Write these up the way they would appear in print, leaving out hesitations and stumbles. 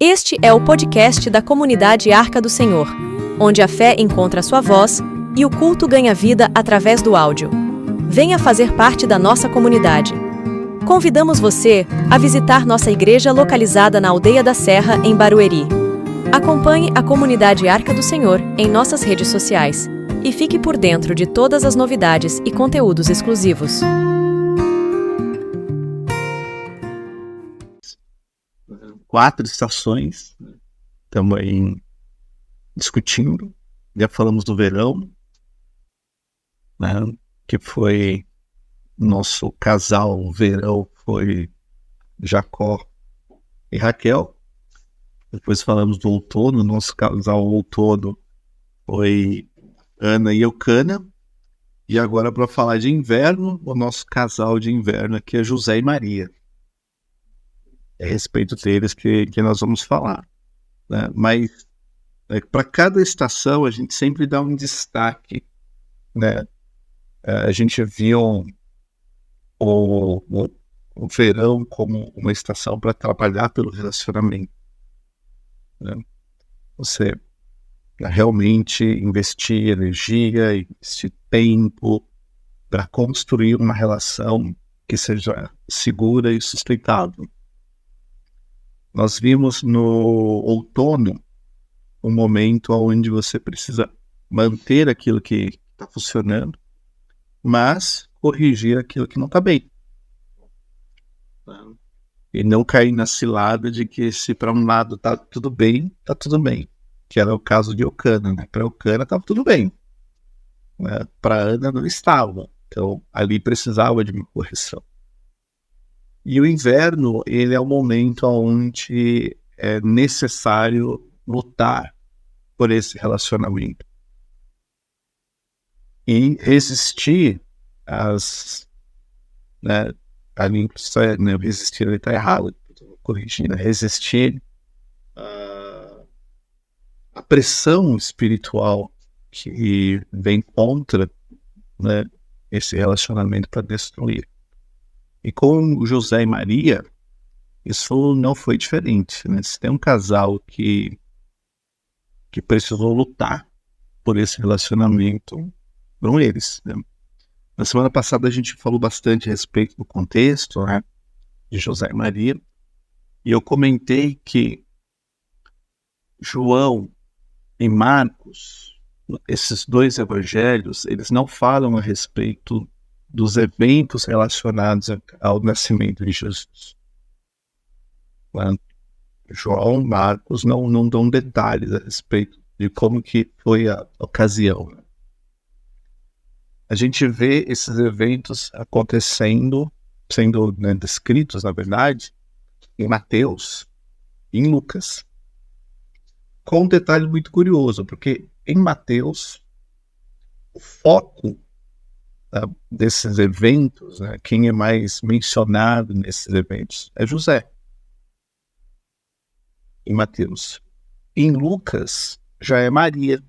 Este é o podcast da comunidade Arca do Senhor, onde a fé encontra sua voz e o culto ganha vida através do áudio. Venha fazer parte da nossa comunidade. Convidamos você a visitar nossa igreja localizada na Aldeia da Serra, em Barueri. Acompanhe a comunidade Arca do Senhor em nossas redes sociais e fique por dentro de todas as novidades e conteúdos exclusivos. Quatro estações, também discutindo. Já falamos do verão, né, que foi nosso casal verão, foi Jacó e Raquel. Depois falamos do outono, nosso casal outono foi Ana e Eucana. E agora, para falar de inverno, o nosso casal de inverno aqui é José e Maria. É a respeito deles que nós vamos falar, né? Mas para cada estação a gente sempre dá um destaque, né? A gente viu o verão como uma estação para trabalhar pelo relacionamento, né? Você realmente investir energia, investir tempo para construir uma relação que seja segura e sustentável. Nós vimos no outono um momento onde você precisa manter aquilo que está funcionando, mas corrigir aquilo que não está bem. E não cair na cilada de que se para um lado está tudo bem, que era o caso de Eucana, né? Para Eucana estava tudo bem, né? Para Ana não estava, então ali precisava de uma correção. E o inverno, ele é o momento onde é necessário lutar por esse relacionamento e resistir às, né, ali, resistir ele está errado, corrigindo, resistir a pressão espiritual que vem contra, né, esse relacionamento para destruir. E com José e Maria, isso não foi diferente, né? Se tem um casal que precisou lutar por esse relacionamento, foram eles, né? Na semana passada a gente falou bastante a respeito do contexto, né, de José e Maria, e eu comentei que João e Marcos, esses dois evangelhos, eles não falam a respeito dos eventos relacionados ao nascimento de Jesus. João e Marcos não dão detalhes a respeito de como que foi a ocasião. A gente vê esses eventos acontecendo, sendo, né, descritos, na verdade, em Mateus e em Lucas. Com um detalhe muito curioso, porque em Mateus, o foco desses eventos, né, quem é mais mencionado nesses eventos é José, em Mateus. Em Lucas, já é Maria.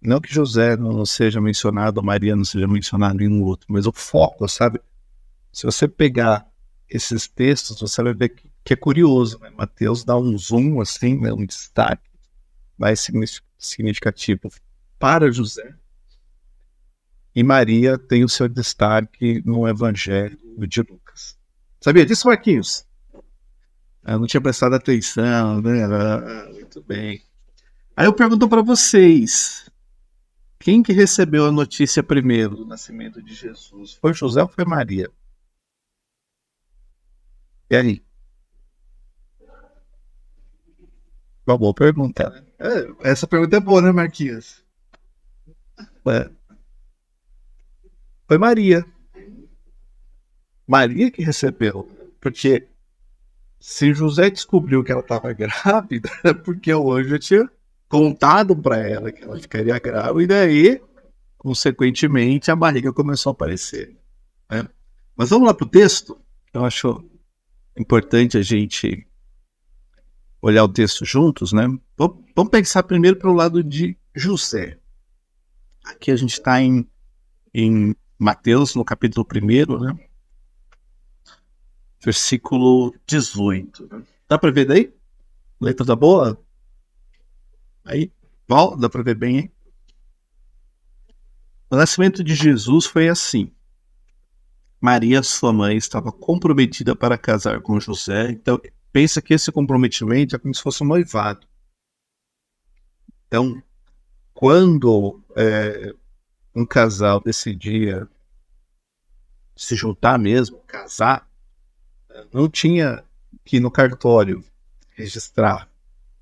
Não que José não seja mencionado, ou Maria não seja mencionado em um outro, mas o foco, sabe? Se você pegar esses textos, você vai ver que é curioso, né? Mateus dá um zoom, assim, né, um destaque mais significativo para José. E Maria tem o seu destaque no Evangelho de Lucas. Sabia disso, Marquinhos? Eu não tinha prestado atenção, né? Muito bem. Aí eu pergunto para vocês, quem que recebeu a notícia primeiro do nascimento de Jesus? Foi José ou foi Maria? E aí? Uma boa pergunta, né? Essa pergunta é boa, né, Marquinhos? Foi Maria. Maria que recebeu. Porque se José descobriu que ela estava grávida, é porque o anjo tinha contado para ela que ela ficaria grávida e, consequentemente, a barriga começou a aparecer, né? Mas vamos lá para o texto. Eu acho importante a gente olhar o texto juntos, né? Vamos pensar primeiro pelo lado de José. Aqui a gente está em Mateus, no capítulo 1, né? versículo 18. Dá para ver daí? Letra tá boa? Aí, Val, dá para ver bem, hein? O nascimento de Jesus foi assim. Maria, sua mãe, estava comprometida para casar com José. Então, pensa que esse comprometimento é como se fosse um noivado. Então, quando um casal decidia se juntar mesmo, casar, não tinha que ir no cartório registrar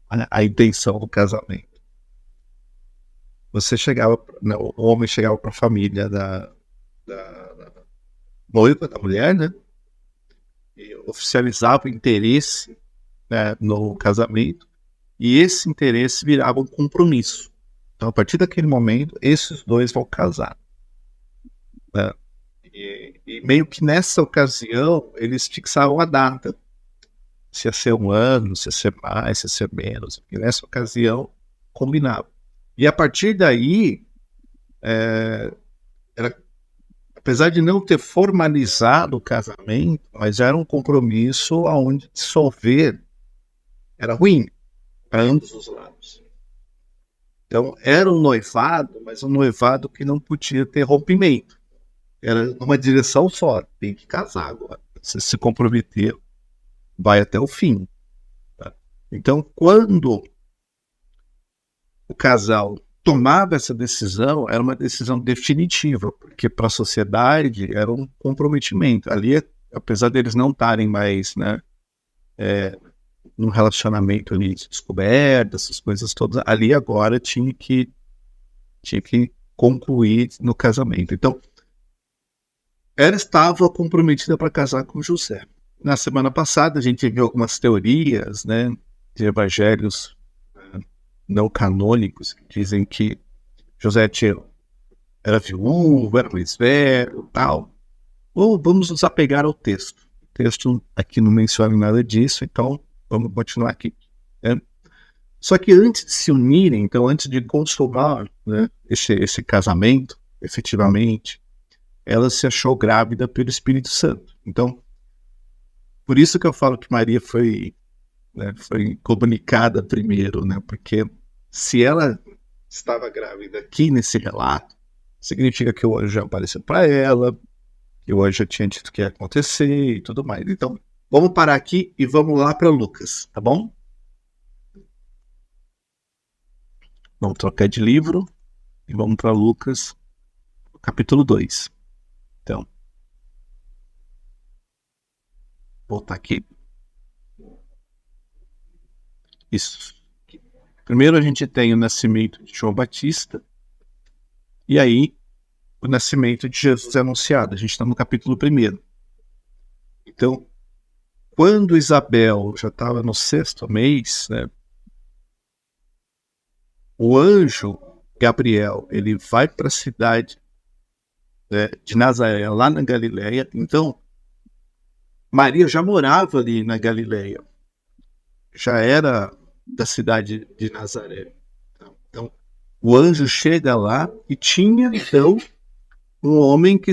a intenção do casamento. Você chegava, né, o homem chegava para a família da noiva, da mulher, né? E oficializava o interesse, né, no casamento, e esse interesse virava um compromisso. Então, a partir daquele momento, esses dois vão casar, né? E meio que nessa ocasião, eles fixavam a data. Se ia ser um ano, se ia ser mais, se ia ser menos. E nessa ocasião, combinava. E a partir daí, apesar de não ter formalizado o casamento, mas era um compromisso onde dissolver era ruim para ambos os lados. Então, era um noivado, mas um noivado que não podia ter rompimento. Era numa direção só, tem que casar agora. Você se comprometer, vai até o fim. Tá? Então, quando o casal tomava essa decisão, era uma decisão definitiva, porque para a sociedade era um comprometimento. Ali, apesar deles não estarem mais, né, num relacionamento ali de descoberta, essas coisas todas, ali agora tinha que concluir no casamento. Então, ela estava comprometida para casar com José. Na semana passada, a gente viu algumas teorias, né, de evangelhos não canônicos que dizem que José era viúvo, era mais velho, tal. Ou vamos nos apegar ao texto. O texto aqui não menciona nada disso, então vamos continuar aqui. Né? Só que antes de se unirem, então antes de consumar, né, esse casamento, efetivamente, ela se achou grávida pelo Espírito Santo. Então, por isso que eu falo que Maria foi comunicada primeiro, né? Porque se ela estava grávida aqui nesse relato, significa que o anjo já apareceu para ela, que o anjo já tinha dito que ia acontecer e tudo mais. Então, vamos parar aqui e vamos lá para Lucas, tá bom? Vamos trocar de livro e vamos para Lucas, capítulo 2. Então, voltar aqui. Isso. Primeiro a gente tem o nascimento de João Batista, e aí o nascimento de Jesus é anunciado. A gente está no capítulo 1. Então, quando Isabel já estava no 6º mês, né, o anjo Gabriel ele vai para a cidade, né, de Nazaré, lá na Galileia. Então, Maria já morava ali na Galileia, já era da cidade de Nazaré. Então, o anjo chega lá e tinha, então, um homem que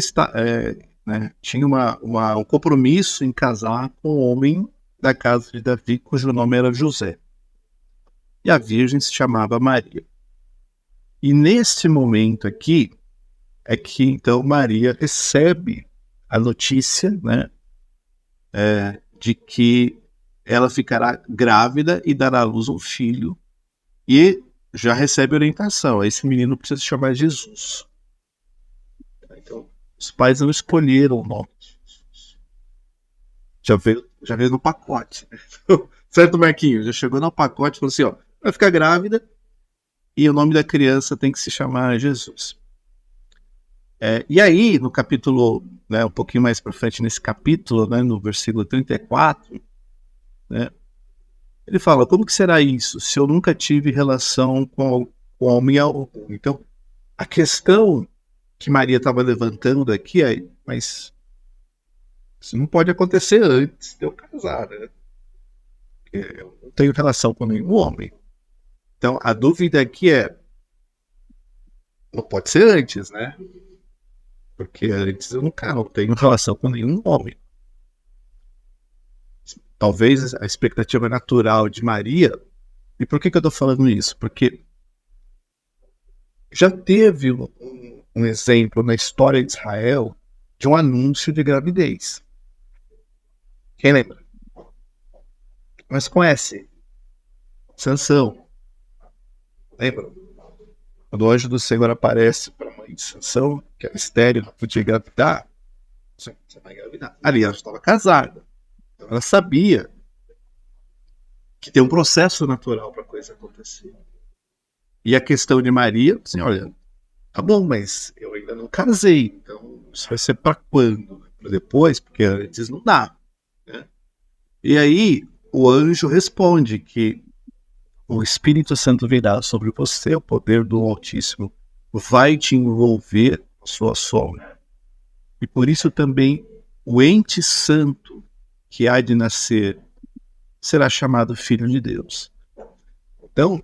tinha um compromisso em casar com um homem da casa de Davi, cujo nome era José. E a virgem se chamava Maria. E nesse momento aqui, é que então Maria recebe a notícia, né, de que ela ficará grávida e dará à luz um filho, e já recebe orientação. Esse menino precisa se chamar Jesus. Então, os pais não escolheram o nome de Jesus. Já veio no pacote. Certo, Marquinhos? Já chegou no pacote e falou assim, ó, vai ficar grávida e o nome da criança tem que se chamar Jesus. E aí, no capítulo, né, um pouquinho mais para frente nesse capítulo, né, no versículo 34, né, ele fala, como que será isso se eu nunca tive relação com homem algum? Então, a questão que Maria estava levantando aqui é, mas isso não pode acontecer antes de eu casar, né? Eu não tenho relação com nenhum homem. Então, a dúvida aqui é, não pode ser antes, né? Porque antes eu não tenho relação com nenhum homem. talvez a expectativa natural de Maria. E por que eu estou falando isso? Porque já teve um exemplo na história de Israel de um anúncio de gravidez. Quem lembra? Mas conhece? Sansão. Lembra? Quando o anjo do Senhor aparece para a mãe de Sansão, que era estéril, não podia engravidar, você vai engravidar. Ali ela estava casada. Então ela sabia que tem um processo natural para a coisa acontecer. E a questão de Maria, assim, olha, tá bom, mas eu ainda não casei, então isso vai ser para quando? Para depois? Porque antes não dá. Né? E aí o anjo responde que o Espírito Santo virá sobre você, o poder do Altíssimo vai te envolver com sua sombra. E por isso também o ente santo que há de nascer será chamado Filho de Deus. Então,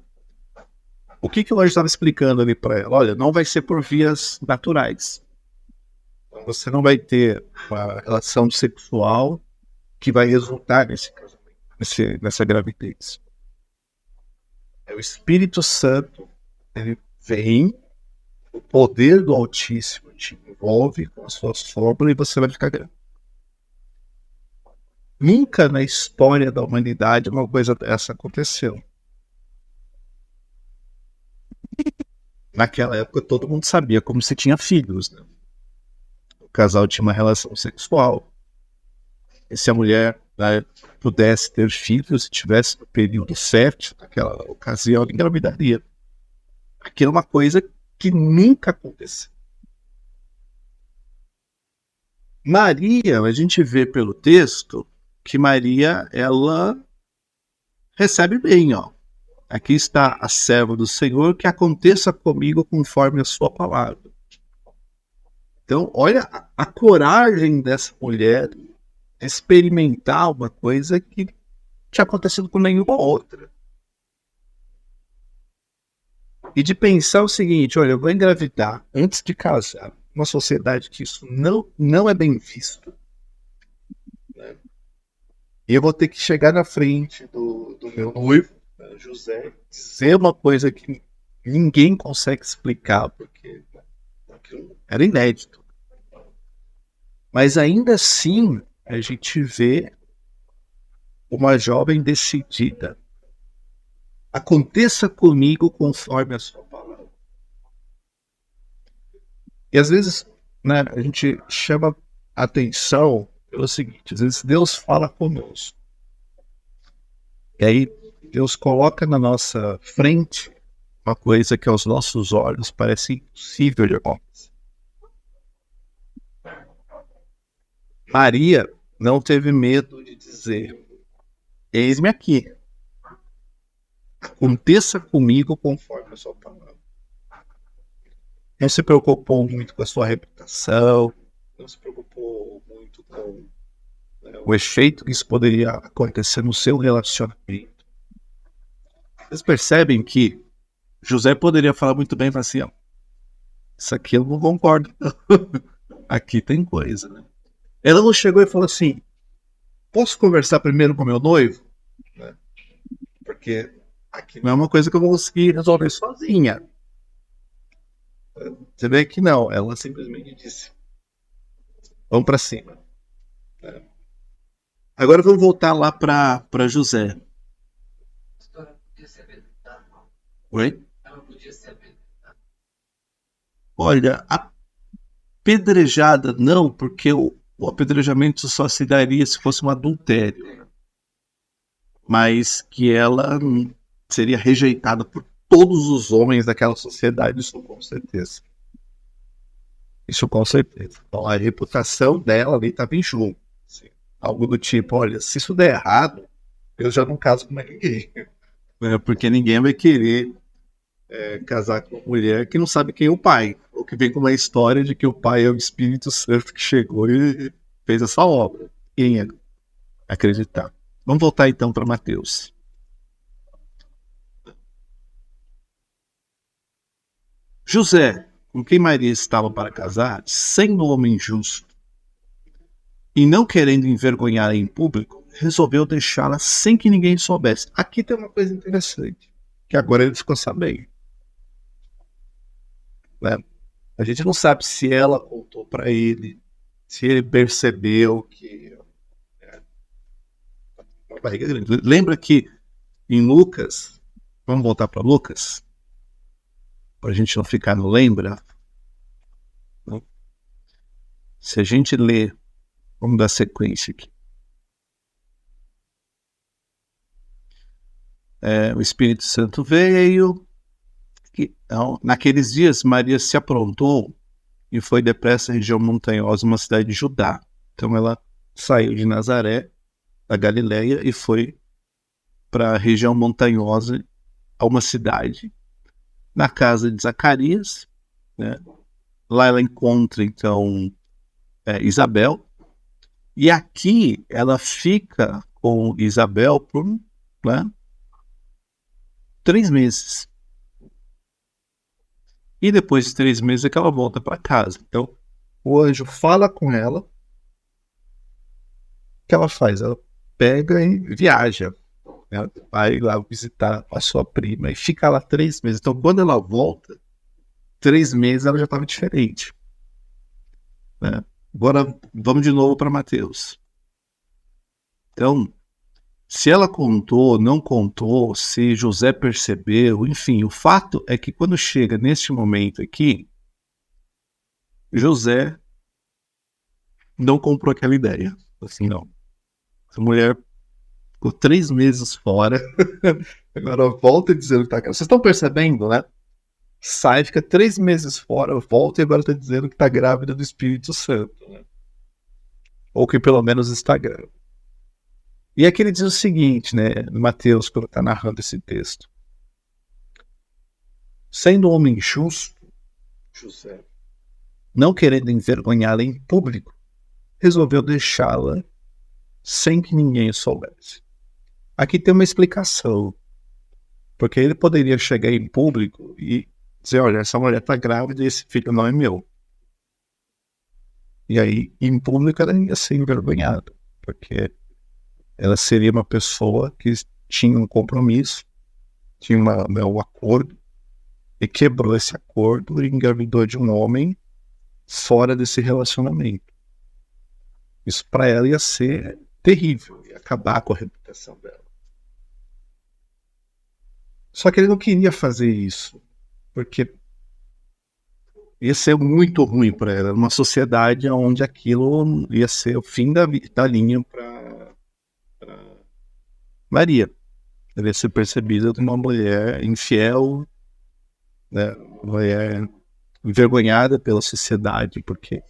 o que o anjo estava explicando ali para ela? Olha, não vai ser por vias naturais. Então, você não vai ter uma relação sexual que vai resultar nesse casamento, nessa gravidez. É o Espírito Santo, ele vem, o poder do Altíssimo te envolve com a sua sombra e você vai ficar grande. Nunca na história da humanidade uma coisa dessa aconteceu. Naquela época todo mundo sabia como se tinha filhos. Né? O casal tinha uma relação sexual. E se a mulher, né, pudesse ter filhos, se tivesse no período fértil, naquela ocasião, ela engravidaria. Aquilo é uma coisa que nunca aconteceu. Maria, a gente vê pelo texto que Maria, ela recebe bem, ó. Aqui está a serva do Senhor, que aconteça comigo conforme a sua palavra. Então, olha a coragem dessa mulher de experimentar uma coisa que tinha acontecido com nenhuma outra. E de pensar o seguinte, olha, eu vou engravidar antes de casar. Uma sociedade que isso não é bem visto. Né? E eu vou ter que chegar na frente do meu noivo, José, dizer uma coisa que ninguém consegue explicar, porque era inédito. Mas ainda assim, a gente vê uma jovem decidida. Aconteça comigo conforme a sua palavra. E às vezes, né, a gente chama atenção pelo seguinte, às vezes Deus fala conosco. E aí Deus coloca na nossa frente uma coisa que aos nossos olhos parece impossível de acontecer. Maria não teve medo de dizer, eis-me aqui. Aconteça comigo conforme a sua palavra. Não se preocupou muito com a sua reputação, não se preocupou muito com o efeito que isso poderia acontecer no seu relacionamento. Vocês percebem que José poderia falar muito bem, assim, ó, isso aqui eu não concordo. Aqui tem coisa, né? Ela não chegou e falou assim, posso conversar primeiro com meu noivo? Né? Porque aqui não é uma coisa que eu vou conseguir resolver sozinha. Você vê que não, ela simplesmente disse, vamos para cima. Agora vamos voltar lá para José. Oi? Olha, apedrejada não, porque o apedrejamento só se daria se fosse um adultério. Mas que ela seria rejeitada por todos os homens daquela sociedade, isso com certeza. Isso com certeza. Então a reputação dela ali estava em jogo. Assim, algo do tipo, olha, se isso der errado, eu já não caso com mais ninguém. Porque ninguém vai querer casar com uma mulher que não sabe quem é o pai. Ou que vem com uma história de que o pai é o Espírito Santo que chegou e fez essa obra. Quem é acreditar? Vamos voltar então para Mateus. José, com quem Maria estava para casar, sendo homem justo, e não querendo envergonhar em público, resolveu deixá-la sem que ninguém soubesse. Aqui tem uma coisa interessante, que agora ele ficou sabendo. Né? A gente não sabe se ela contou para ele, se ele percebeu que a barriga é grande. Lembra que em Lucas, vamos voltar para Lucas, para a gente não ficar no lembra. Né? Se a gente ler, vamos dar sequência aqui. O Espírito Santo veio. Então, naqueles dias, Maria se aprontou e foi depressa à região montanhosa, uma cidade de Judá. Então ela saiu de Nazaré, da Galileia, e foi para a região montanhosa, a uma cidade, na casa de Zacarias. Né? Lá ela encontra, então, Isabel. E aqui ela fica com Isabel por 3 meses. E depois de 3 meses é que ela volta para casa. Então, o anjo fala com ela. O que ela faz? Ela pega e viaja. Ela vai lá visitar a sua prima e fica lá 3 meses. Então, quando ela volta, 3 meses ela já estava diferente. Né? Agora, vamos de novo para Mateus. Então, se ela contou, não contou, se José percebeu, enfim, o fato é que quando chega neste momento aqui, José não comprou aquela ideia. Assim, não. Essa mulher ficou 3 meses fora, agora volta dizendo que tá grávida. Vocês estão percebendo, né? Sai, fica 3 meses fora, volta e agora está dizendo que está grávida do Espírito Santo. Né? Ou que pelo menos está grávida. E aqui ele diz o seguinte, né, Mateus, quando está narrando esse texto. Sendo um homem justo, José, não querendo envergonhá-la em público, resolveu deixá-la sem que ninguém soubesse. Aqui tem uma explicação. Porque ele poderia chegar em público e dizer, olha, essa mulher está grávida e esse filho não é meu. E aí, em público, ela ia ser envergonhada. Porque ela seria uma pessoa que tinha um compromisso, tinha um acordo, e quebrou esse acordo e engravidou de um homem fora desse relacionamento. Isso para ela ia ser terrível, ia acabar com a reputação dela. Só que ele não queria fazer isso, porque ia ser muito ruim para ela, numa sociedade onde aquilo ia ser o fim da linha para Maria. Ela ia ser percebida como uma mulher infiel, né? Uma mulher envergonhada pela sociedade, porque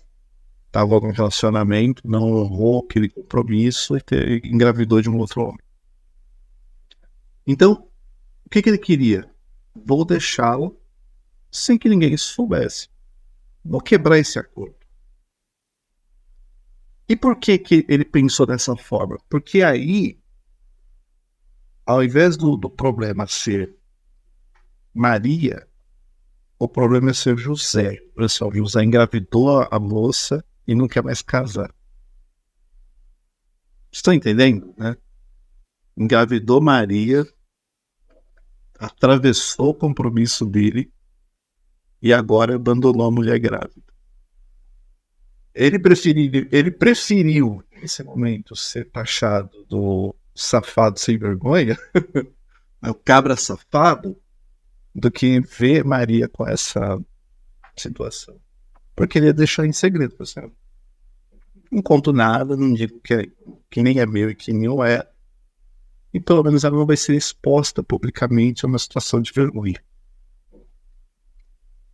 estava num relacionamento, não honrou aquele compromisso e engravidou de um outro homem. Então, o que ele queria? Vou deixá-lo sem que ninguém soubesse. Vou quebrar esse acordo. E por que ele pensou dessa forma? Porque aí, ao invés do problema ser Maria, o problema é ser José. Pessoal, José engravidou a moça e não quer mais casar. Estão entendendo, né? Engravidou Maria, atravessou o compromisso dele e agora abandonou a mulher grávida. Ele preferiu, nesse momento, ser taxado do safado sem vergonha, o cabra safado, do que ver Maria com essa situação. Porque ele ia deixar em segredo, percebe? Não conto nada, não digo que nem é meu e que não é. E pelo menos ela não vai ser exposta publicamente a uma situação de vergonha.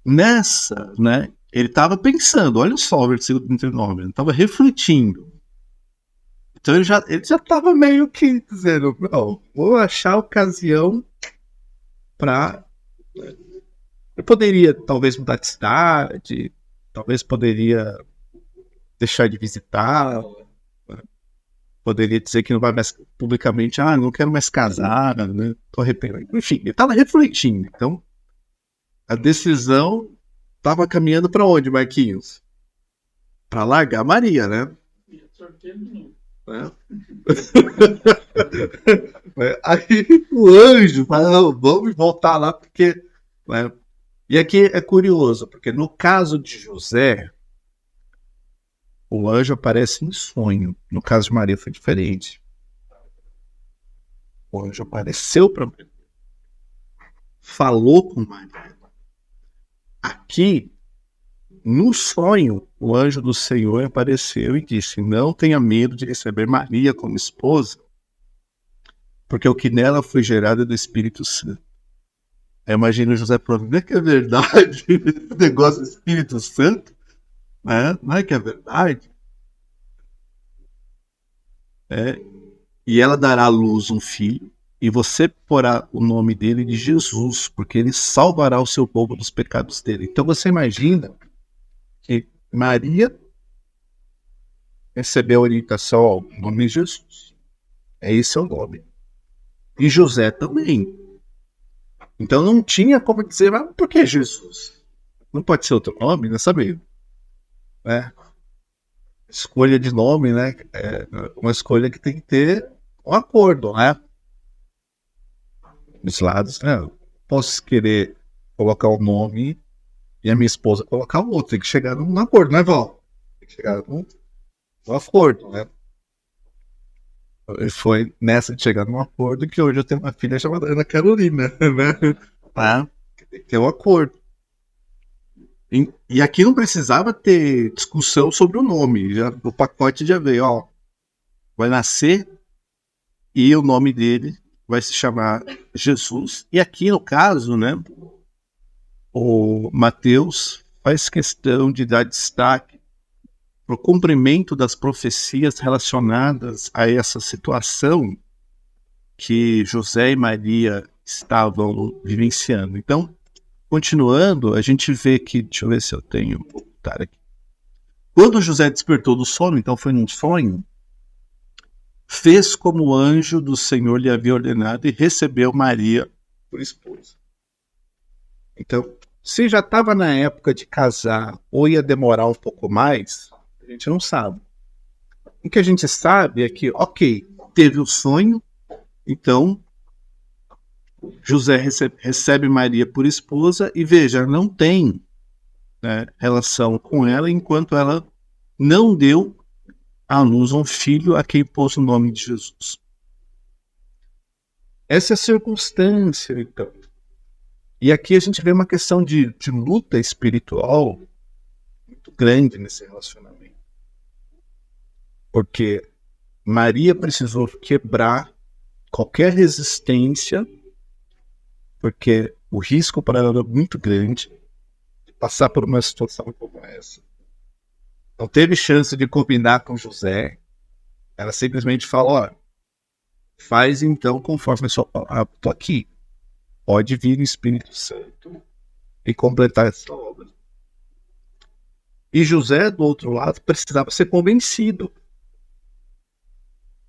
Nessa, né, ele estava pensando, olha só o versículo 39, ele estava refletindo. Então ele já estava meio que dizendo, não, vou achar a ocasião para... Eu poderia talvez mudar de cidade, talvez poderia deixar de visitar, né? Poderia dizer que não vai mais publicamente, não quero mais casar, né? Tô arrependido. Enfim, ele estava refletindo. Então, a decisão estava caminhando para onde, Marquinhos? Para largar Maria, né? Né? Aí o anjo fala, não, vamos voltar lá, porque... Né? E aqui é curioso, porque no caso de José, o anjo aparece em sonho. No caso de Maria foi diferente. O anjo apareceu para Maria, falou com Maria. Aqui, no sonho, o anjo do Senhor apareceu e disse: não tenha medo de receber Maria como esposa, porque o que nela foi gerado é do Espírito Santo. Aí imagina José falando: não é que é verdade esse negócio do Espírito Santo? Não é que é verdade? E ela dará à luz um filho, e você porá o nome dele de Jesus, porque ele salvará o seu povo dos pecados dele. Então você imagina que Maria recebeu a orientação ao nome de Jesus. Esse é o nome. E José também. Então não tinha como dizer, mas por que Jesus? Não pode ser outro nome, né? Sabe? Escolha de nome, né? É uma escolha que tem que ter um acordo, né? Dos lados, né? Posso querer colocar um nome e a minha esposa colocar o outro. Tem que chegar num acordo, né, Val? Tem que chegar num acordo, né? E foi nessa de chegar num acordo que hoje eu tenho uma filha chamada Ana Carolina, né? Tem que ter um acordo. E aqui não precisava ter discussão sobre o nome. Já, o pacote já veio, ó. Vai nascer e o nome dele vai se chamar Jesus. E aqui, no caso, né, o Mateus faz questão de dar destaque para o cumprimento das profecias relacionadas a essa situação que José e Maria estavam vivenciando. Então, continuando, a gente vê que, deixa eu ver se eu tenho, vou botar aqui. Quando José despertou do sono, então foi num sonho, fez como o anjo do Senhor lhe havia ordenado e recebeu Maria por esposa. Então, se já estava na época de casar ou ia demorar um pouco mais, a gente não sabe. O que a gente sabe é que, ok, teve o sonho, então José recebe Maria por esposa e veja, não tem, né, relação com ela enquanto ela não deu à luz um filho a quem pôs o nome de Jesus. Essa é a circunstância, então. E aqui a gente vê uma questão de luta espiritual muito grande nesse relacionamento. Porque Maria precisou quebrar qualquer resistência, porque o risco para ela era muito grande de passar por uma situação como essa. Não teve chance de combinar com José. Ela simplesmente falou: ó, faz então conforme a sua palavra. Estou aqui. Pode vir o Espírito Santo e completar essa obra. E José, do outro lado, precisava ser convencido.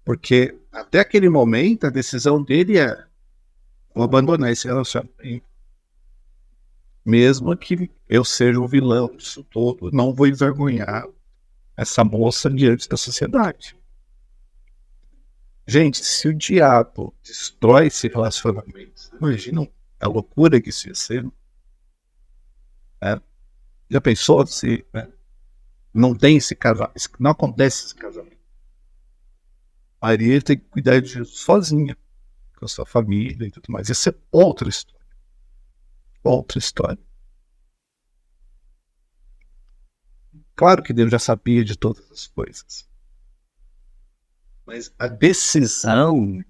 Porque até aquele momento a decisão dele é: vou abandonar esse relacionamento. Mesmo que eu seja o vilão disso todo, não vou envergonhar essa moça diante da sociedade. Gente, se o diabo destrói esse relacionamento, imaginam a loucura que isso ia ser? Já pensou se não tem esse casamento, não acontece esse casamento? Maria tem que cuidar de Jesus sozinha, com a sua família e tudo mais. Isso é outra história. Outra história. Claro que Deus já sabia de todas as coisas. Mas a decisão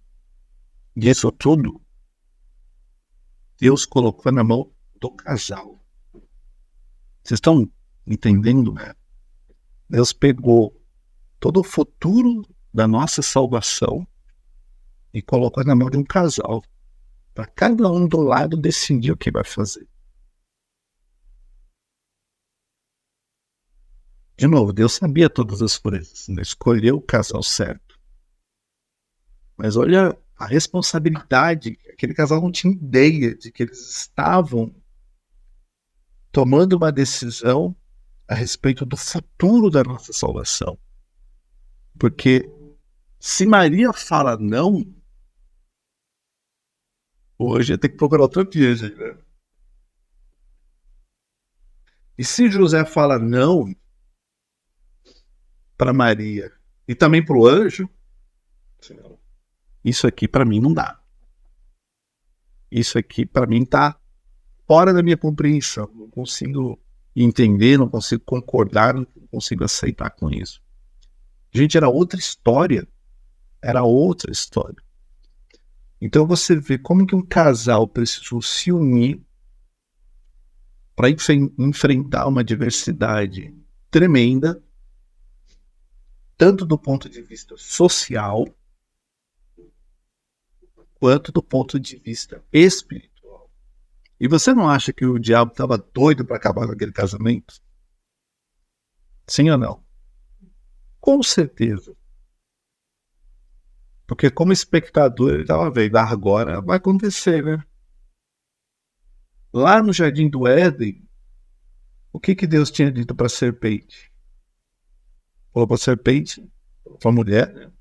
disso tudo, Deus colocou na mão do casal. Vocês estão entendendo, né? Deus pegou todo o futuro da nossa salvação e colocou na mão de um casal. Para cada um do lado decidir o que vai fazer. De novo, Deus sabia todas as coisas, né? Escolheu o casal certo. Mas olha a responsabilidade, aquele casal não tinha ideia de que eles estavam tomando uma decisão a respeito do futuro da nossa salvação. Porque Se Maria fala não, hoje tem que procurar outra igreja, né? E se José fala não para Maria e também para o anjo, isso aqui para mim não dá. Isso aqui para mim tá fora da minha compreensão. Não consigo entender, não consigo concordar, não consigo aceitar com isso. Gente, era outra história. Era outra história. Então você vê como que um casal precisou se unir para enfrentar uma diversidade tremenda, tanto do ponto de vista social, quanto do ponto de vista espiritual. E você não acha que o diabo estava doido para acabar com aquele casamento? Sim ou não? Com certeza. Porque como espectador ele estava vendo, agora vai acontecer, né? Lá no Jardim do Éden, o que Deus tinha dito para a serpente? Falou para a serpente, para a mulher, né?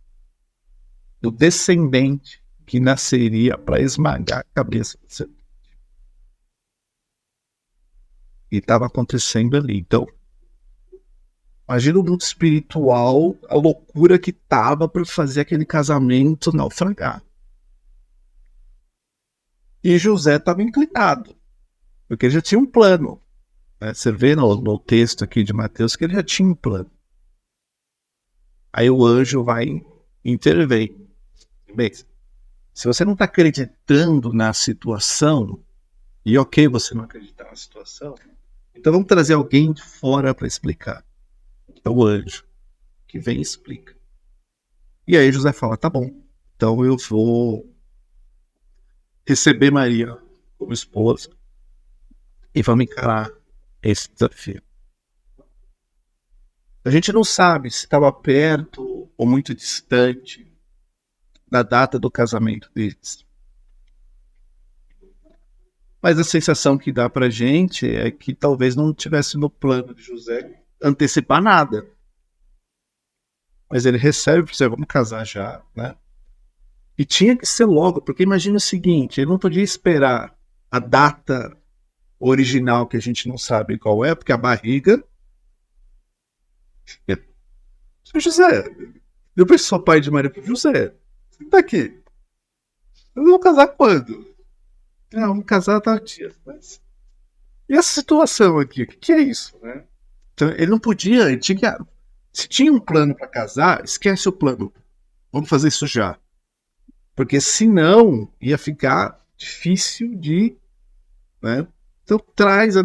Do descendente que nasceria para esmagar a cabeça da serpente. E estava acontecendo ali. Então, imagina o mundo espiritual, a loucura que estava para fazer aquele casamento naufragar. E José estava inclinado, porque ele já tinha um plano. Né? Você vê no texto aqui de Mateus que ele já tinha um plano. Aí o anjo vai intervir. Bem, se você não está acreditando na situação, e ok você não acreditar na situação, então vamos trazer alguém de fora para explicar. É o anjo, que vem e explica. E aí José fala, tá bom, então eu vou receber Maria como esposa e vamos encarar esse desafio. A gente não sabe se estava perto ou muito distante da data do casamento deles. Mas a sensação que dá pra gente é que talvez não tivesse no plano de José antecipar nada. Mas ele recebe, você vamos casar já, né? E tinha que ser logo, porque imagina o seguinte, ele não podia esperar a data original que a gente não sabe qual é, porque a barriga... José, depois sou pai de Maria, José, você tá aqui. Eu vou casar quando? Não, vamos casar tal dia. Mas... E essa situação aqui, o que é isso, né? Então, ele não podia, ele tinha que... Se tinha um plano para casar, esquece o plano. Vamos fazer isso já. Porque senão ia ficar difícil de... Né? Então traz a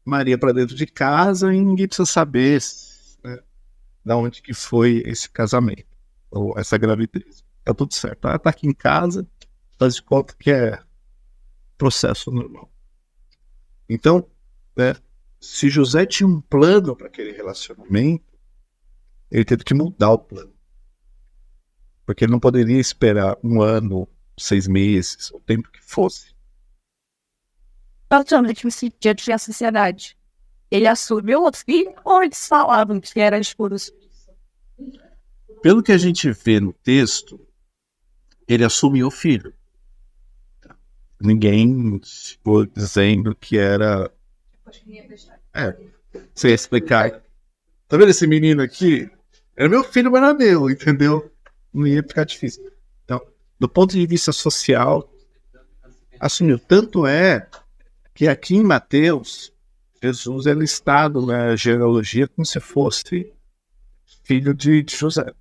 Maria para dentro de casa e ninguém precisa saber, né, de onde que foi esse casamento, ou essa gravidez. Tá tudo certo. Ela tá aqui em casa, faz de conta que é processo normal. Então, né, se José tinha um plano para aquele relacionamento, ele teve que mudar o plano. Porque ele não poderia esperar 1 ano, 6 meses, o tempo que fosse. Praticamente o dia de sociedade. Ele assumiu o filho ou eles falavam que era esposo? Pelo que a gente vê no texto, ele assumiu o filho. Ninguém ficou dizendo que era... Você ia explicar. Tá vendo esse menino aqui? Era meu filho, mas não era meu, entendeu? Não ia ficar difícil. Então, do ponto de vista social, assumiu. Tanto é que aqui em Mateus, Jesus é listado na genealogia como se fosse filho de José.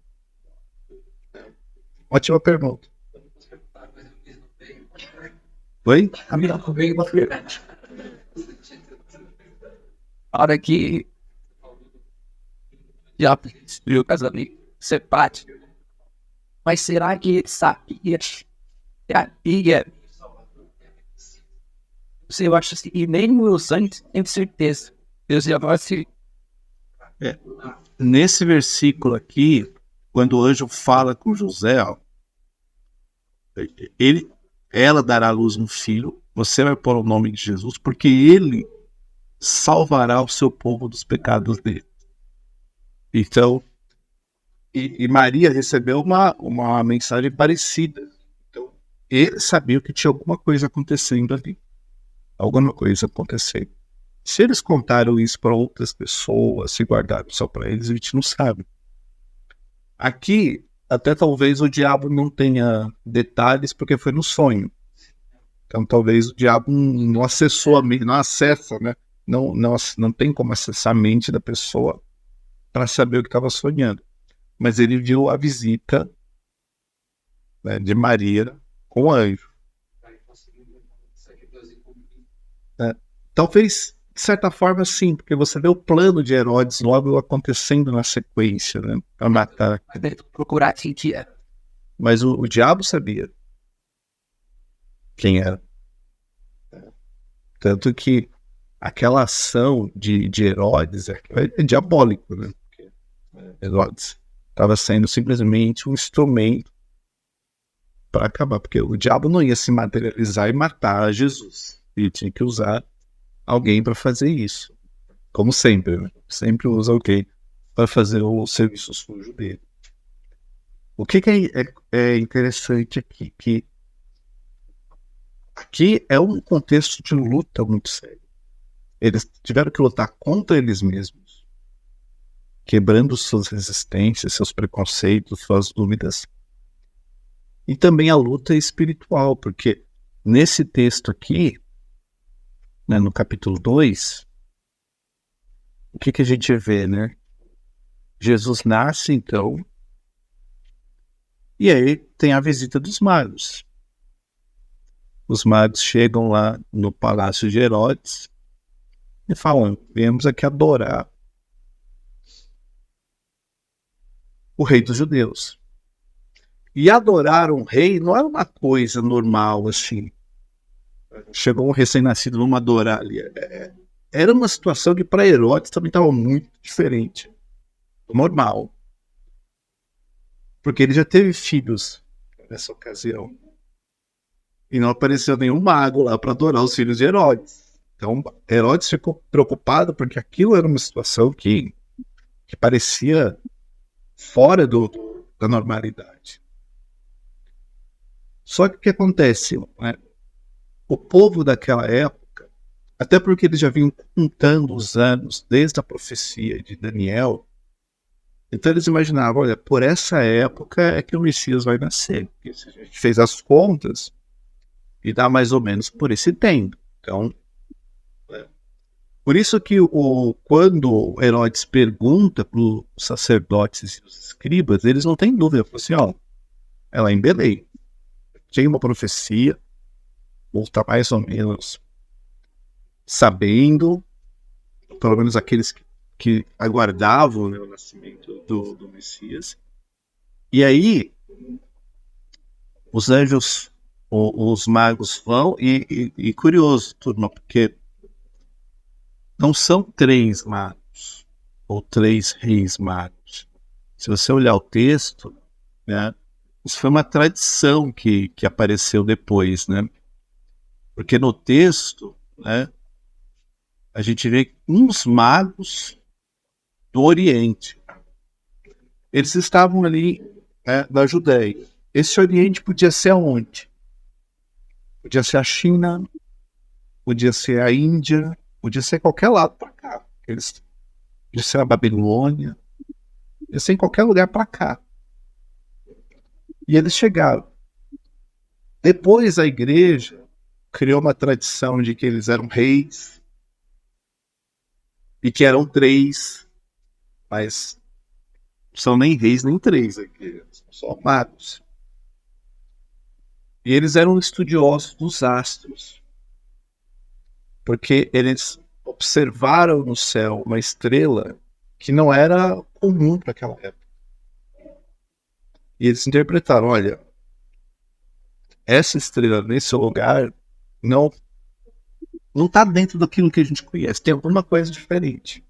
Ótima pergunta. Oi? A minha veio uma verdade. A hora que já viu o casamento, você bate. Mas será que ele sabia? Sabia? Você acha assim, e nem os anjos têm certeza. Deus já vai se... Nesse versículo aqui, quando o anjo fala com José, ó, ela dará à luz um filho, você vai pôr o nome de Jesus, porque ele salvará o seu povo dos pecados dele. Então, E Maria recebeu uma mensagem parecida. Então, ele sabia que tinha alguma coisa acontecendo ali. Alguma coisa acontecendo. Se eles contaram isso para outras pessoas, se guardaram só para eles, a gente não sabe. Aqui, até talvez o diabo não tenha detalhes, porque foi no sonho. Então, talvez o diabo não acessou a mente, não acessa, né? Não tem como acessar a mente da pessoa para saber o que estava sonhando. Mas ele viu a visita, né, de Maria com o anjo. Talvez, de certa forma, sim, porque você vê o plano de Herodes logo acontecendo na sequência, né? Para matar. Procurar sentir. Mas o diabo sabia quem era. Tanto que aquela ação de Herodes é diabólico, né? Porque Herodes estava sendo simplesmente um instrumento para acabar, porque o diabo não ia se materializar e matar Jesus. Ele tinha que usar alguém para fazer isso. Como sempre, né? Sempre usa alguém para fazer o serviço sujo dele. O que é interessante aqui? Que aqui é um contexto de luta muito sério. Eles tiveram que lutar contra eles mesmos, quebrando suas resistências, seus preconceitos, suas dúvidas. E também a luta espiritual, porque nesse texto aqui, né, no capítulo 2, o que a gente vê, né? Jesus nasce, então, e aí tem a visita dos magos. Os magos chegam lá no palácio de Herodes e falam: viemos aqui adorar o rei dos judeus. E adorar um rei não era uma coisa normal, assim. Chegou um recém-nascido, vamos adorar ali. Era uma situação que para Herodes também estava muito diferente do normal. Porque ele já teve filhos nessa ocasião. E não apareceu nenhum mago lá para adorar os filhos de Herodes. Então, Herodes ficou preocupado porque aquilo era uma situação que parecia fora da normalidade. Só que o que acontece? Né? O povo daquela época, até porque eles já vinham contando os anos desde a profecia de Daniel, então eles imaginavam, olha, por essa época é que o Messias vai nascer. Porque se a gente fez as contas, e dá mais ou menos por esse tempo. Então, por isso que quando Herodes pergunta para os sacerdotes e os escribas, eles não têm dúvida. Falam assim, ó, ela é em Belém. Tinha uma profecia, ou está mais ou menos sabendo, pelo menos aqueles que aguardavam, né, o nascimento do Messias. E aí, os anjos, os magos vão, e curioso, turma, porque não são 3 magos, ou 3 reis magos. Se você olhar o texto, né, isso foi uma tradição que apareceu depois, né? Porque no texto, né, a gente vê uns magos do Oriente. Eles estavam ali, né, na Judéia. Esse Oriente podia ser aonde? Podia ser a China, podia ser a Índia, podia ser qualquer lado para cá. Podia ser a Babilônia, podia ser em qualquer lugar para cá. E eles chegaram. Depois a igreja criou uma tradição de que eles eram reis e que eram 3, mas não são nem reis nem 3 aqui, são só magos. E eles eram estudiosos dos astros, porque eles observaram no céu uma estrela que não era comum para aquela época. E eles interpretaram, olha, essa estrela nesse lugar não está dentro daquilo que a gente conhece, tem alguma coisa diferente.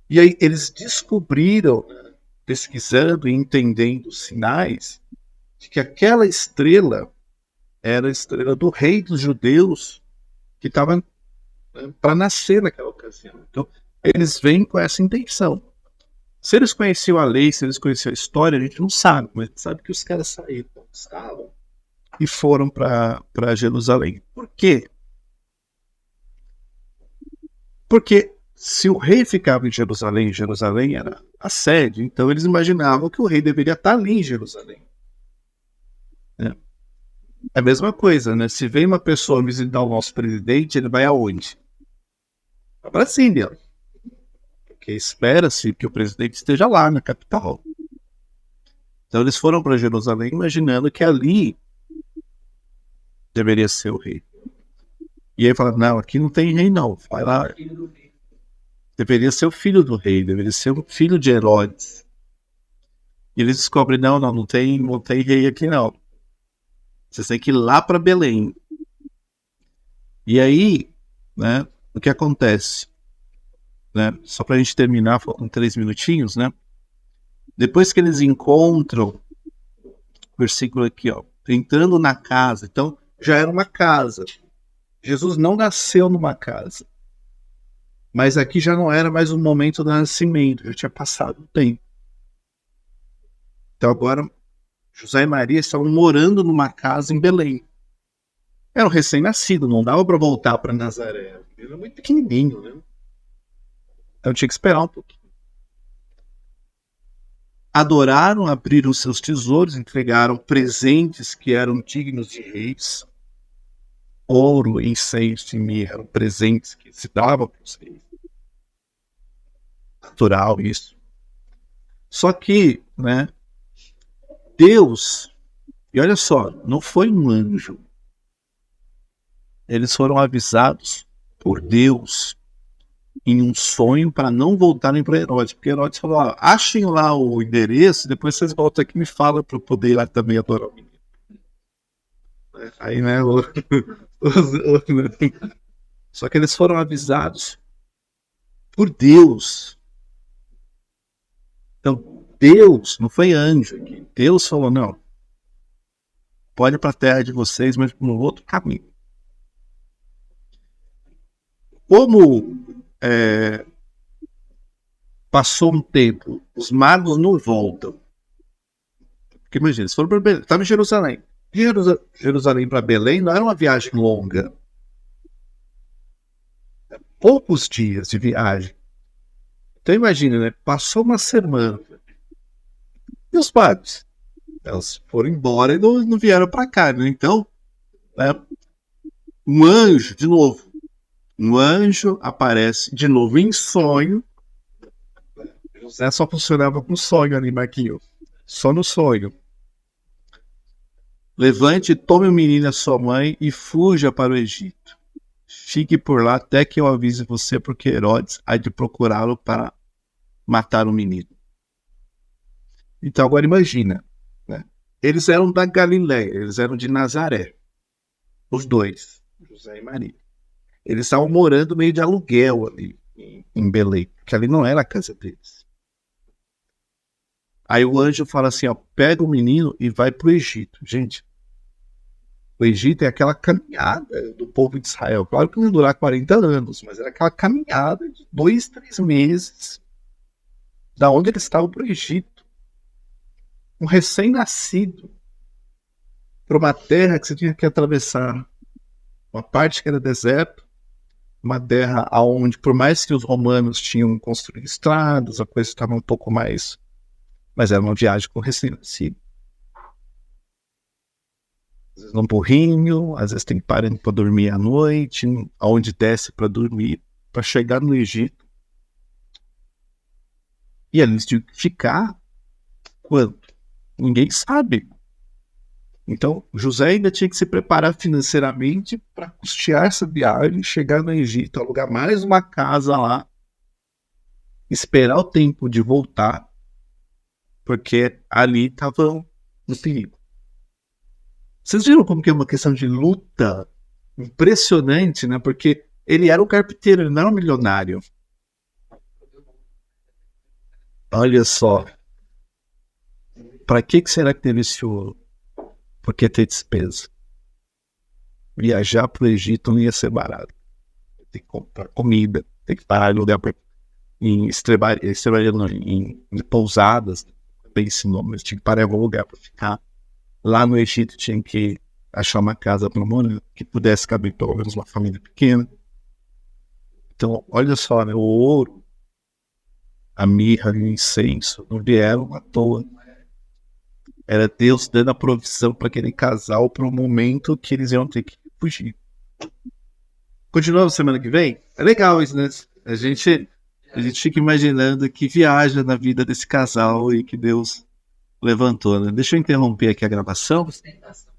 E aí eles descobriram, pesquisando e entendendo os sinais, de que aquela estrela era a estrela do rei dos judeus que estava, né, para nascer naquela ocasião. Então, eles vêm com essa intenção. Se eles conheciam a lei, se eles conheciam a história, a gente não sabe, mas sabe que os caras saíram, conquistaram e foram para Jerusalém. Por quê? Porque se o rei ficava em Jerusalém era a sede, então eles imaginavam que o rei deveria estar ali em Jerusalém. É a mesma coisa, né? Se vem uma pessoa visitar o nosso presidente, ele vai aonde? Para Brasília. Porque espera-se que o presidente esteja lá na capital. Então eles foram para Jerusalém imaginando que ali deveria ser o rei. E aí falaram, não, aqui não tem rei não, vai lá. Deveria ser o filho do rei, deveria ser o filho de Herodes. E eles descobrem, não tem rei aqui não. Vocês têm que ir lá para Belém. E aí, né, o que acontece? Né, só para a gente terminar, faltam 3 minutinhos, né? Depois que eles encontram, versículo aqui, ó, entrando na casa, então já era uma casa. Jesus não nasceu numa casa. Mas aqui já não era mais o momento do nascimento, já tinha passado o tempo. Então agora, José e Maria estavam morando numa casa em Belém. Era um recém-nascido, não dava para voltar para Nazaré. Ele era muito pequenininho, né? Então tinha que esperar um pouquinho. Adoraram, abriram seus tesouros, entregaram presentes que eram dignos de reis. Ouro, incenso e mirra eram presentes que se davam para os reis. Natural isso. Só que, né, Deus, e olha só, não foi um anjo. Eles foram avisados por Deus em um sonho para não voltarem para Herodes. Porque Herodes falou, achem lá o endereço, depois vocês voltam aqui e me falam para eu poder ir lá também adorar o menino. Aí, né, só que eles foram avisados por Deus. Então, Deus, não foi anjo aqui. Deus falou, não, pode ir para a terra de vocês, mas por um outro caminho. Como passou um tempo, os magos não voltam. Porque imagina, eles foram para Belém, estavam em Jerusalém. Jerusalém para Belém não era uma viagem longa. Poucos dias de viagem. Então imagina, né? Passou uma semana. E os magos? Eles foram embora e não vieram para cá, né? Então, né, um anjo, de novo. Um anjo aparece de novo em sonho. José só funcionava com sonho ali, Marquinhos. Só no sonho. Levante, tome o menino e a sua mãe e fuja para o Egito. Fique por lá até que eu avise você, porque Herodes há de procurá-lo para matar o menino. Então agora imagina, né? Eles eram da Galiléia, eles eram de Nazaré. Os dois, José e Maria. Eles estavam morando meio de aluguel ali em Belém, porque ali não era a casa deles. Aí o anjo fala assim, ó, pega o menino e vai para o Egito. Gente, o Egito é aquela caminhada do povo de Israel. Claro que não ia durar 40 anos, mas era aquela caminhada de 2, 3 meses da onde eles estavam para o Egito. Um recém-nascido para uma terra que você tinha que atravessar. Uma parte que era deserto, uma terra onde, por mais que os romanos tinham construído estradas, a coisa estava um pouco mais... Mas era uma viagem com recém-nascido. Às vezes num burrinho, às vezes tem que parar para dormir à noite, aonde desce para dormir, para chegar no Egito. E eles tinham que ficar quanto? Ninguém sabe. Então, José ainda tinha que se preparar financeiramente para custear essa viagem, chegar no Egito, alugar mais uma casa lá, esperar o tempo de voltar, porque ali estavam no perigo. Vocês viram como que é uma questão de luta impressionante, né? Porque ele era um carpinteiro, ele não era um milionário. Olha só. Para que será que teve esse ouro? Porque ter despesa. Viajar para o Egito não ia ser barato. Tem que comprar comida, tem que parar no lugar. em pousadas, bem esse nome, mas tinha que parar em algum lugar para ficar. Lá no Egito tinha que achar uma casa para morar, que pudesse caber pelo menos uma família pequena. Então, olha só, né, o ouro, a mirra e o incenso não vieram à toa. Era Deus dando a provisão para aquele casal para o momento que eles iam ter que fugir. Continuamos semana que vem? É legal isso, né? A gente fica imaginando que viaja na vida desse casal e que Deus levantou, né? Deixa eu interromper aqui a gravação.